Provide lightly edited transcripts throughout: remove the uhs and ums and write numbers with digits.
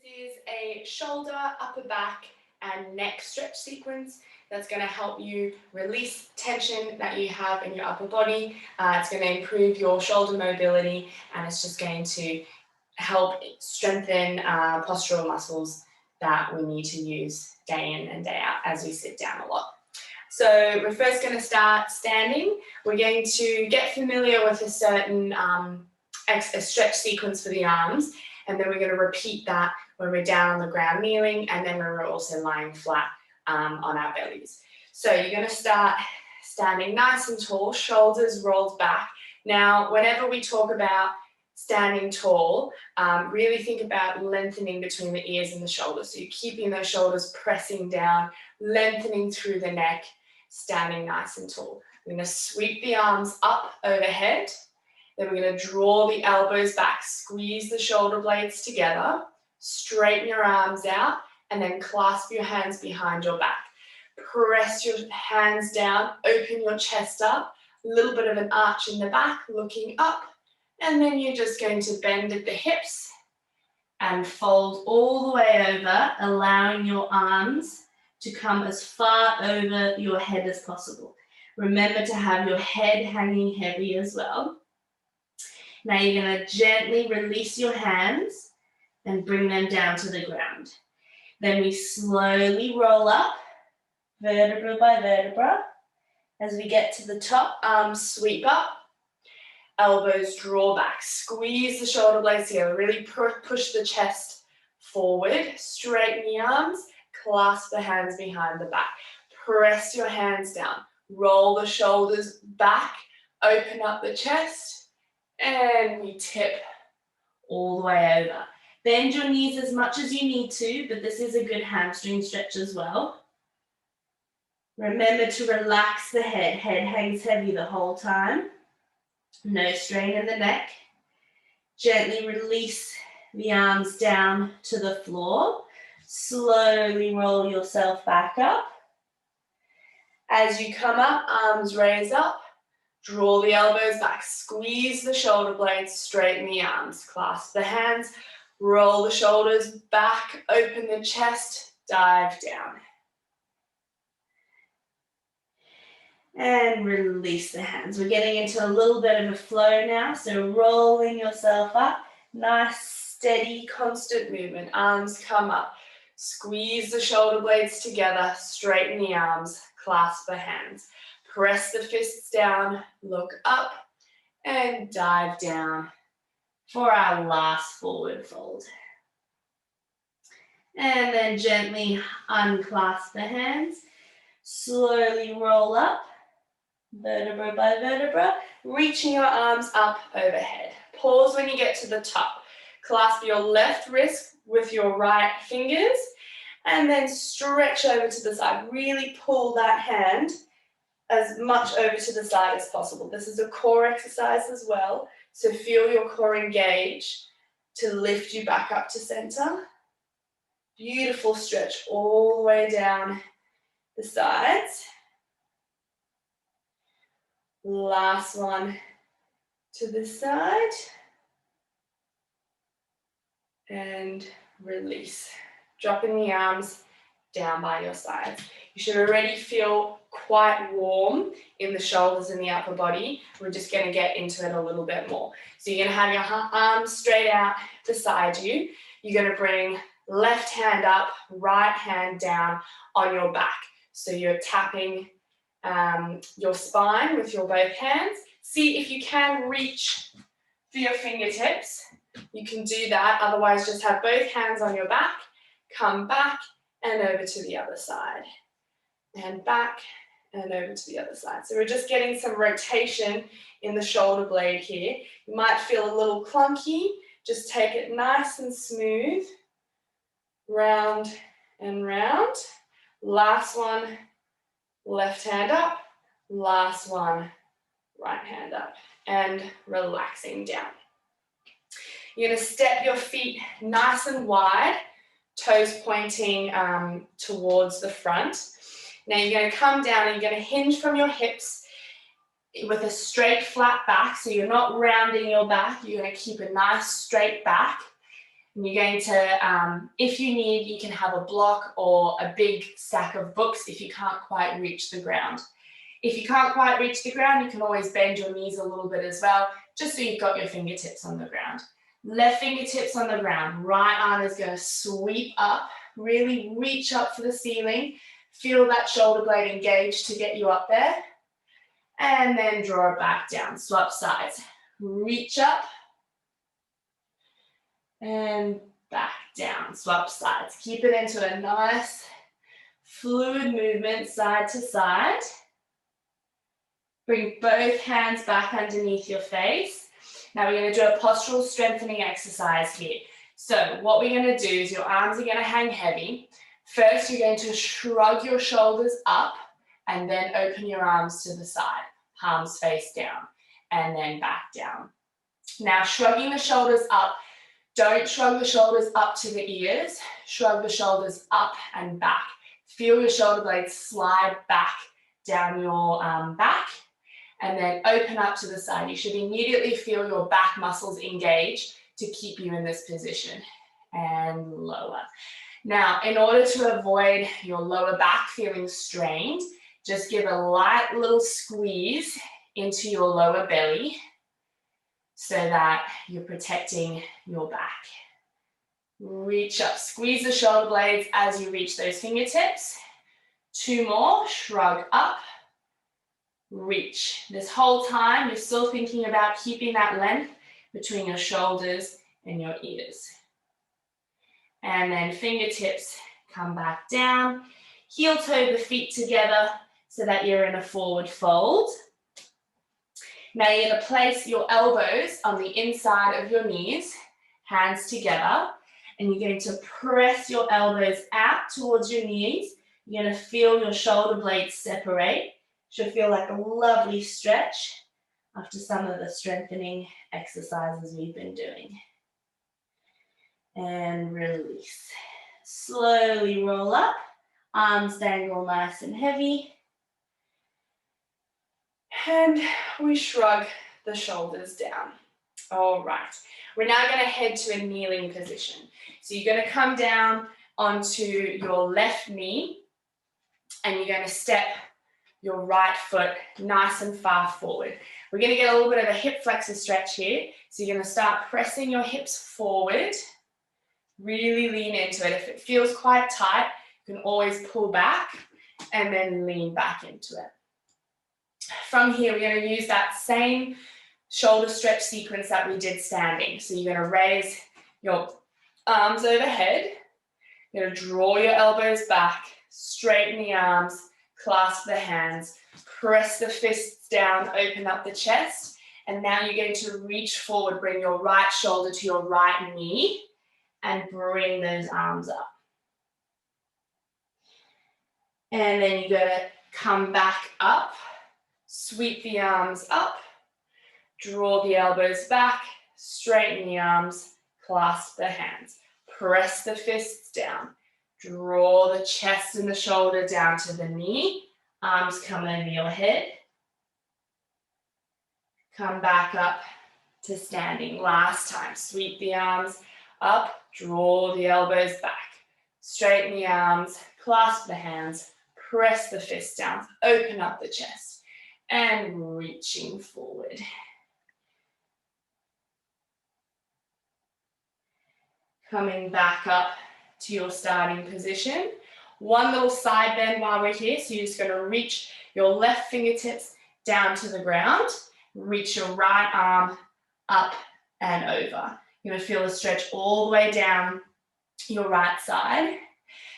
This is a shoulder, upper back, and neck stretch sequence that's going to help you release tension that you have in your upper body. It's going to improve your shoulder mobility, and it's just going to help strengthen postural muscles that we need to use day in and day out as we sit down a lot. So we're first going to start standing. We're going to get familiar with a certain a stretch sequence for the arms, and then we're going to repeat that when we're down on the ground kneeling, and then when we're also lying flat on our bellies. So you're going to start standing nice and tall, shoulders rolled back. Now, whenever we talk about standing tall, really think about lengthening between the ears and the shoulders. So you're keeping those shoulders pressing down, lengthening through the neck, standing nice and tall. We're going to sweep the arms up overhead. Then we're going to draw the elbows back, squeeze the shoulder blades together, straighten your arms out, and then clasp your hands behind your back. Press your hands down, open your chest up, a little bit of an arch in the back, looking up, and then you're just going to bend at the hips and fold all the way over, allowing your arms to come as far over your head as possible. Remember to have your head hanging heavy as well. Now you're going to gently release your hands and bring them down to the ground. Then we slowly roll up, vertebra by vertebra. As we get to the top, arms sweep up, elbows draw back. Squeeze the shoulder blades together. Really push the chest forward. Straighten the arms, clasp the hands behind the back. Press your hands down. Roll the shoulders back, open up the chest, and we tip all the way over. Bend your knees as much as you need to, but this is a good hamstring stretch as well. Remember to relax the head. Head hangs heavy the whole time. No strain in the neck. Gently release the arms down to the floor. Slowly roll yourself back up. As you come up, arms raise up. Draw the elbows back, squeeze the shoulder blades, straighten the arms, clasp the hands, roll the shoulders back, open the chest, dive down. And release the hands. We're getting into a little bit of a flow now, so rolling yourself up, nice, steady, constant movement. Arms come up, squeeze the shoulder blades together, straighten the arms, clasp the hands. Press the fists down, look up, and dive down for our last forward fold. And then gently unclasp the hands, slowly roll up, vertebra by vertebra, reaching your arms up overhead. Pause when you get to the top. Clasp your left wrist with your right fingers, and then stretch over to the side. Really pull that hand as much over to the side as possible. This is a core exercise as well, so feel your core engage to lift you back up to center. Beautiful stretch all the way down the sides. Last one to the side. And release. Dropping the arms down by your sides. You should already feel quite warm in the shoulders and the upper body. We're just going to get into it a little bit more. So you're going to have your arms straight out beside you. You're going to bring left hand up, right hand down on your back. So you're tapping your spine with your both hands. See if you can reach for your fingertips. You can do that. Otherwise, just have both hands on your back. Come back and over to the other side. And back and over to the other side. So we're just getting some rotation in the shoulder blade here. You might feel a little clunky. Just take it nice and smooth. Round and round. Last one, left hand up. Last one, right hand up. And relaxing down. You're going to step your feet nice and wide, toes pointing towards the front. Now you're going to come down and you're going to hinge from your hips with a straight flat back. So you're not rounding your back. You're going to keep a nice straight back. And you're going to, if you need, you can have a block or a big stack of books if you can't quite reach the ground. If you can't quite reach the ground, you can always bend your knees a little bit as well, just so you've got your fingertips on the ground. Left fingertips on the ground, right arm is going to sweep up, really reach up for the ceiling, feel that shoulder blade engage to get you up there, and then draw it back down, swap sides. Reach up, and back down, swap sides. Keep it into a nice fluid movement side to side. Bring both hands back underneath your face. Now we're going to do a postural strengthening exercise here. So what we're going to do is your arms are going to hang heavy. First, you're going to shrug your shoulders up and then open your arms to the side, palms face down, and then back down. Now, shrugging the shoulders up, don't shrug the shoulders up to the ears, shrug the shoulders up and back. Feel your shoulder blades slide back down your back, and then open up to the side. You should immediately feel your back muscles engage to keep you in this position. And lower. Now, in order to avoid your lower back feeling strained, just give a light little squeeze into your lower belly so that you're protecting your back. Reach up, squeeze the shoulder blades as you reach those fingertips. 2 more, shrug up, reach. This whole time, you're still thinking about keeping that length between your shoulders and your ears. And then fingertips come back down. Heel toe the feet together so that you're in a forward fold. Now you're going to place your elbows on the inside of your knees, hands together, and you're going to press your elbows out towards your knees. You're going to feel your shoulder blades separate. Should feel like a lovely stretch after some of the strengthening exercises we've been doing. And release. Slowly roll up, arms dangle nice and heavy. And we shrug the shoulders down. All right, we're now going to head to a kneeling position. So you're going to come down onto your left knee and you're going to step your right foot nice and far forward. We're going to get a little bit of a hip flexor stretch here. So you're going to start pressing your hips forward. Really lean into it. If it feels quite tight, you can always pull back and then lean back into it. From here, we're going to use that same shoulder stretch sequence that we did standing. So you're going to raise your arms overhead. You're going to draw your elbows back, straighten the arms, clasp the hands, press the fists down, open up the chest. And now you're going to reach forward, bring your right shoulder to your right knee, and bring those arms up. And then you're going to come back up, sweep the arms up, draw the elbows back, straighten the arms, clasp the hands, press the fists down, draw the chest and the shoulder down to the knee, arms come over your head, come back up to standing. Last time, sweep the arms up, draw the elbows back, straighten the arms, clasp the hands, press the fists down, open up the chest, and reaching forward. Coming back up to your starting position. One little side bend while we're here, so you're just going to reach your left fingertips down to the ground, reach your right arm up and over. You're going to feel a stretch all the way down your right side.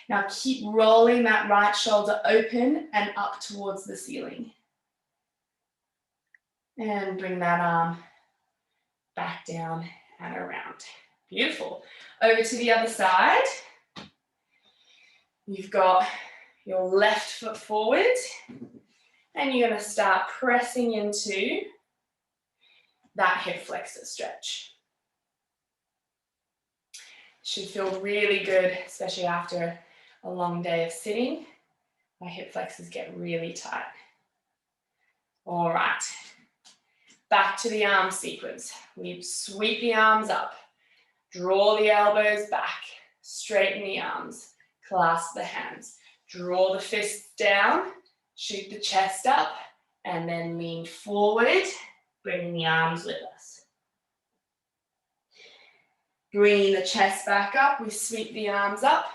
Now keep rolling that right shoulder open and up towards the ceiling. And bring that arm back down and around. Beautiful. Over to the other side. You've got your left foot forward and you're going to start pressing into that hip flexor stretch. Should feel really good, especially after a long day of sitting. My hip flexors get really tight. All right, back to the arm sequence. We sweep the arms up, Draw the elbows back, straighten the arms, clasp the hands. Draw the fists down, shoot the chest up, and then lean forward, bringing the arms with us. Bringing the chest back up, we sweep the arms up.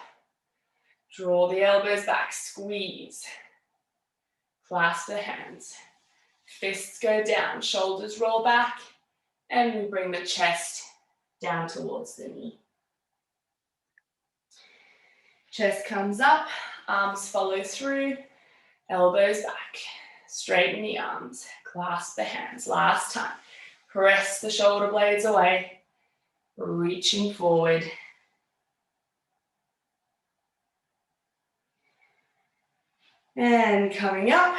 Draw the elbows back, squeeze. Clasp the hands. Fists go down, shoulders roll back, and we bring the chest down towards the knee. Chest comes up, arms follow through, elbows back. Straighten the arms, clasp the hands. Last time. Press the shoulder blades away. Reaching forward. And coming up,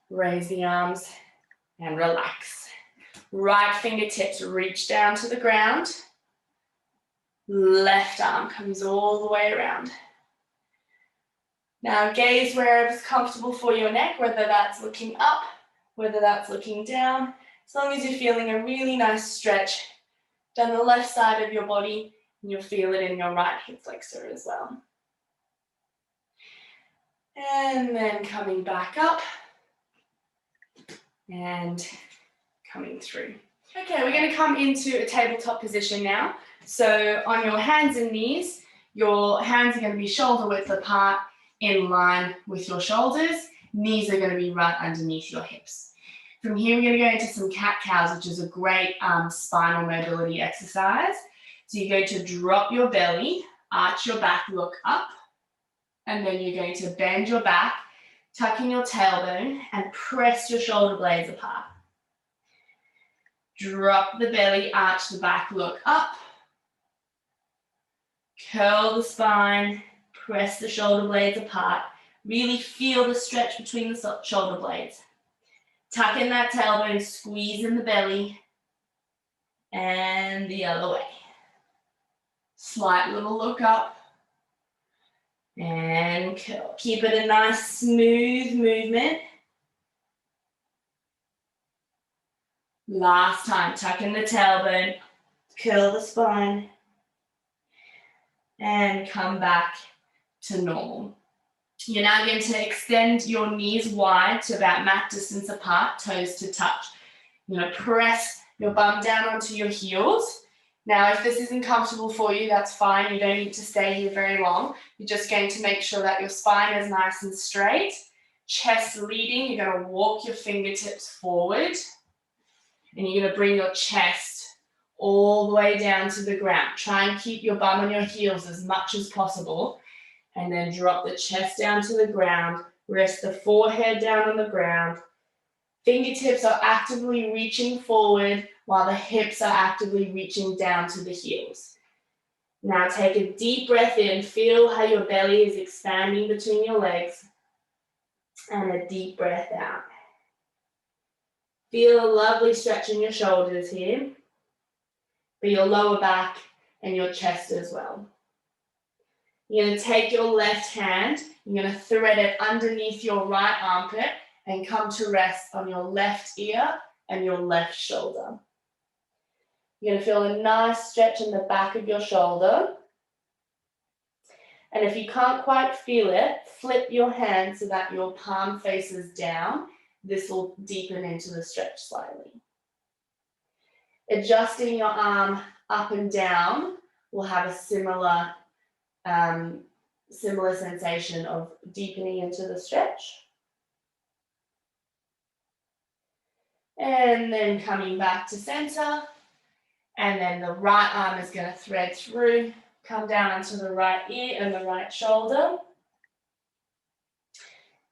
raise the arms and relax. Right fingertips reach down to the ground. Left arm comes all the way around. Now gaze wherever's comfortable for your neck, whether that's looking up, whether that's looking down. As long as you're feeling a really nice stretch down the left side of your body, and you'll feel it in your right hip flexor as well. And then coming back up and coming through. Okay, we're going to come into a tabletop position now. So on your hands and knees, your hands are going to be shoulder width apart in line with your shoulders. Knees are going to be right underneath your hips. From here, we're going to go into some cat-cows, which is a great spinal mobility exercise. So you're going to drop your belly, arch your back, look up, and then you're going to bend your back, tuck in your tailbone, and press your shoulder blades apart. Drop the belly, arch the back, look up, curl the spine, press the shoulder blades apart. Really feel the stretch between the shoulder blades. Tuck in that tailbone, squeeze in the belly, and the other way. Slight little look up, and curl. Keep it a nice smooth movement. Last time, tuck in the tailbone, curl the spine, and come back to normal. You're now going to extend your knees wide to about mat distance apart, toes to touch. You're going to press your bum down onto your heels. Now, if this isn't comfortable for you, that's fine. You don't need to stay here very long. You're just going to make sure that your spine is nice and straight. Chest leading, you're going to walk your fingertips forward. And you're going to bring your chest all the way down to the ground. Try and keep your bum on your heels as much as possible. And then drop the chest down to the ground. Rest the forehead down on the ground. Fingertips are actively reaching forward while the hips are actively reaching down to the heels. Now take a deep breath in. Feel how your belly is expanding between your legs. And a deep breath out. Feel a lovely stretch in your shoulders here, but your lower back and your chest as well. You're going to take your left hand, you're going to thread it underneath your right armpit and come to rest on your left ear and your left shoulder. You're going to feel a nice stretch in the back of your shoulder. And if you can't quite feel it, flip your hand so that your palm faces down. This will deepen into the stretch slightly. Adjusting your arm up and down will have a similar sensation of deepening into the stretch. And then coming back to center. And then the right arm is going to thread through, come down onto the right ear and the right shoulder.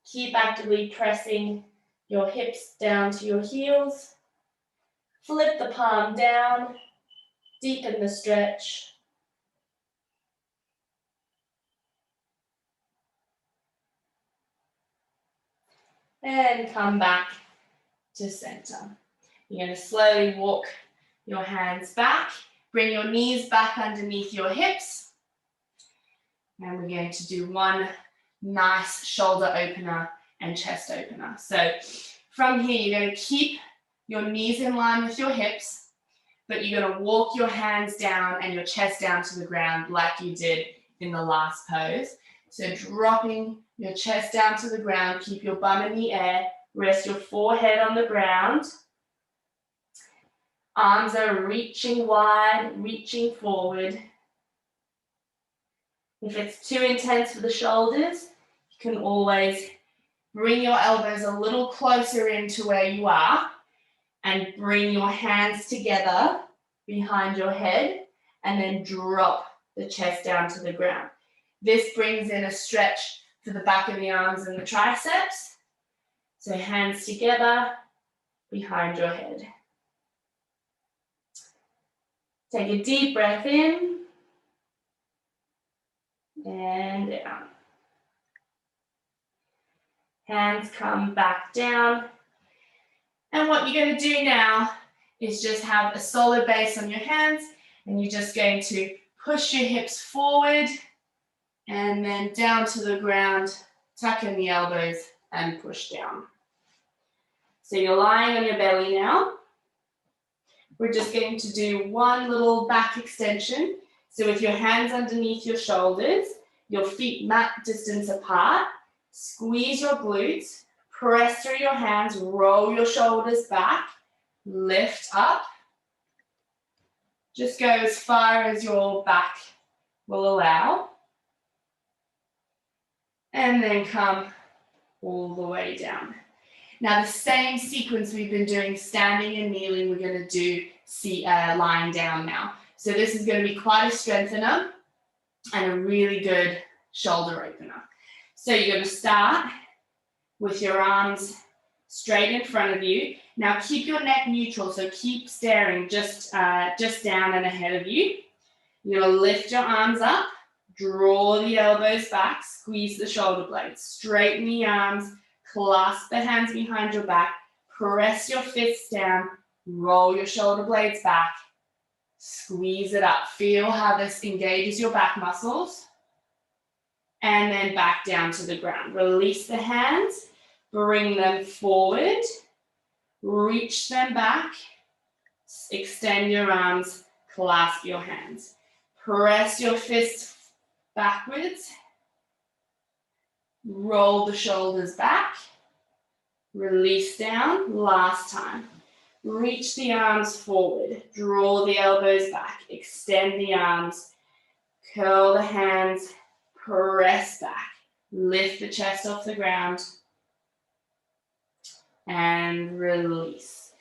Keep actively pressing your hips down to your heels. Flip the palm down, deepen the stretch. And come back to center. You're going to slowly walk your hands back. Bring your knees back underneath your hips. And we're going to do one nice shoulder opener and chest opener. So from here, you're going to keep your knees in line with your hips. but you're going to walk your hands down and your chest down to the ground like you did in the last pose. So dropping your chest down to the ground, keep your bum in the air, rest your forehead on the ground. Arms are reaching wide, reaching forward. If it's too intense for the shoulders, you can always bring your elbows a little closer into where you are and bring your hands together behind your head and then drop the chest down to the ground. This brings in a stretch for the back of the arms and the triceps. So hands together behind your head. Take a deep breath in and down. Hands come back down. And what you're going to do now is just have a solid base on your hands, and you're just going to push your hips forward and then down to the ground, tuck in the elbows and push down. So you're lying on your belly now. We're just going to do one little back extension. So with your hands underneath your shoulders, your feet mat distance apart, squeeze your glutes, press through your hands, roll your shoulders back, lift up. Just go as far as your back will allow. And then come all the way down. Now the same sequence we've been doing standing and kneeling, we're going to do lying down now. So this is going to be quite a strengthener and a really good shoulder opener. So you're going to start with your arms straight in front of you. Now keep your neck neutral, so keep staring just down and ahead of you. You're going to lift your arms up, draw the elbows back, squeeze the shoulder blades, straighten the arms, clasp the hands behind your back, press your fists down, roll your shoulder blades back, squeeze it up. Feel how this engages your back muscles. And then back down to the ground. Release the hands, bring them forward, reach them back, extend your arms, clasp your hands. Press your fists backwards, roll the shoulders back, release down, last time. Reach the arms forward, draw the elbows back, extend the arms, curl the hands, press back, lift the chest off the ground, and release.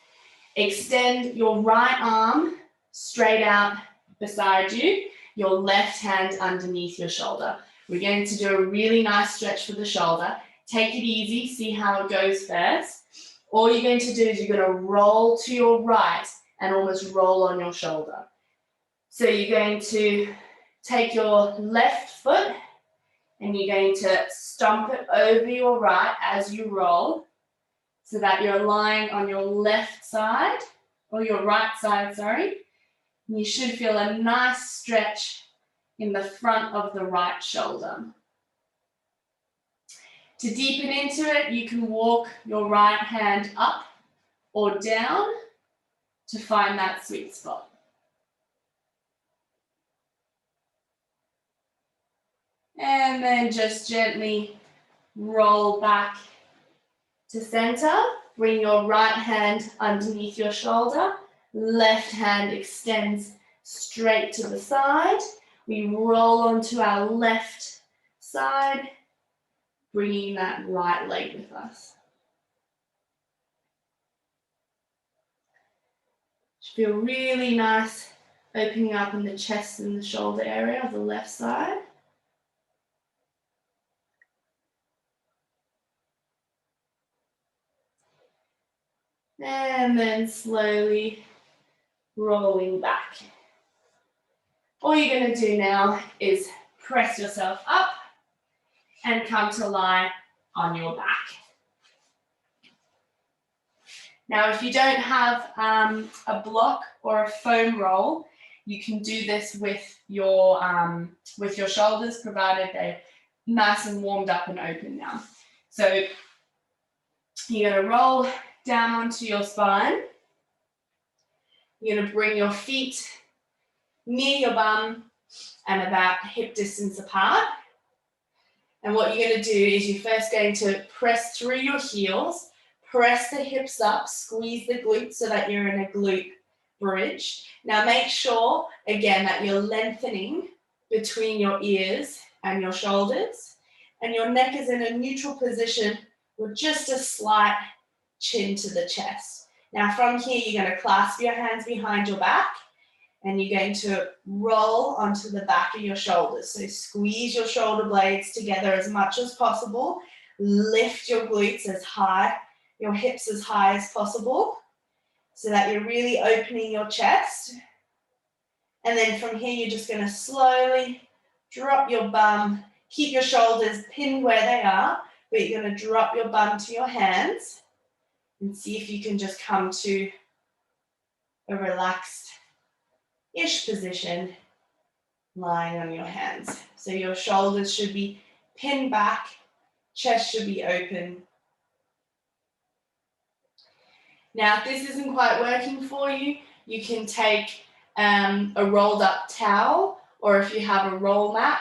Extend your right arm straight out beside you, your left hand underneath your shoulder. We're going to do a really nice stretch for the shoulder. Take it easy, see how it goes first. All you're going to do is you're going to roll to your right and almost roll on your shoulder. So you're going to take your left foot and you're going to stomp it over your right as you roll so that you're lying on your left side, or your right side, sorry. And you should feel a nice stretch in the front of the right shoulder. To deepen into it, you can walk your right hand up or down to find that sweet spot. And then just gently roll back to center. Bring your right hand underneath your shoulder. Left hand extends straight to the side. We roll onto our left side, bringing that right leg with us. Should feel really nice opening up in the chest and the shoulder area of the left side. And then slowly rolling back. All you're going to do now is press yourself up and come to lie on your back. Now, if you don't have a block or a foam roll, you can do this with your shoulders, provided they're nice and warmed up and open now. So you're going to roll down onto your spine. You're going to bring your feet near your bum and about hip distance apart. And what you're going to do is you're first going to press through your heels, press the hips up, squeeze the glutes so that you're in a glute bridge. Now make sure, again, that you're lengthening between your ears and your shoulders, and your neck is in a neutral position with just a slight chin to the chest. Now from here, you're going to clasp your hands behind your back, and you're going to roll onto the back of your shoulders. So squeeze your shoulder blades together as much as possible. Lift your glutes as high, your hips as high as possible, so that you're really opening your chest. And then from here, you're just going to slowly drop your bum, keep your shoulders pinned where they are, but you're going to drop your bum to your hands and see if you can just come to a relaxed-ish position lying on your hands. So your shoulders should be pinned back, chest should be open. Now, if this isn't quite working for you, you can take a rolled up towel, or if you have a roll mat,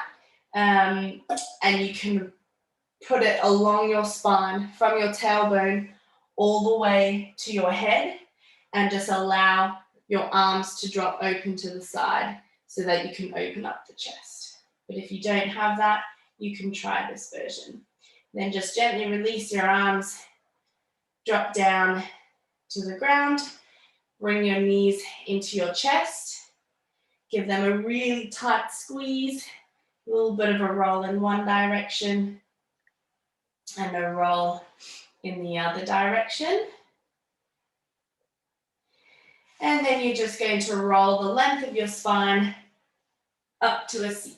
and you can put it along your spine from your tailbone all the way to your head, and just allow your arms to drop open to the side so that you can open up the chest. But if you don't have that, you can try this version. Then just gently release your arms, drop down to the ground, bring your knees into your chest, give them a really tight squeeze, a little bit of a roll in one direction and a roll in the other direction. And then you're just going to roll the length of your spine up to a seat.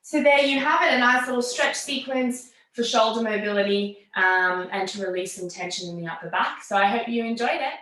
So there you have it, a nice little stretch sequence for shoulder mobility and to release some tension in the upper back. So I hope you enjoyed it.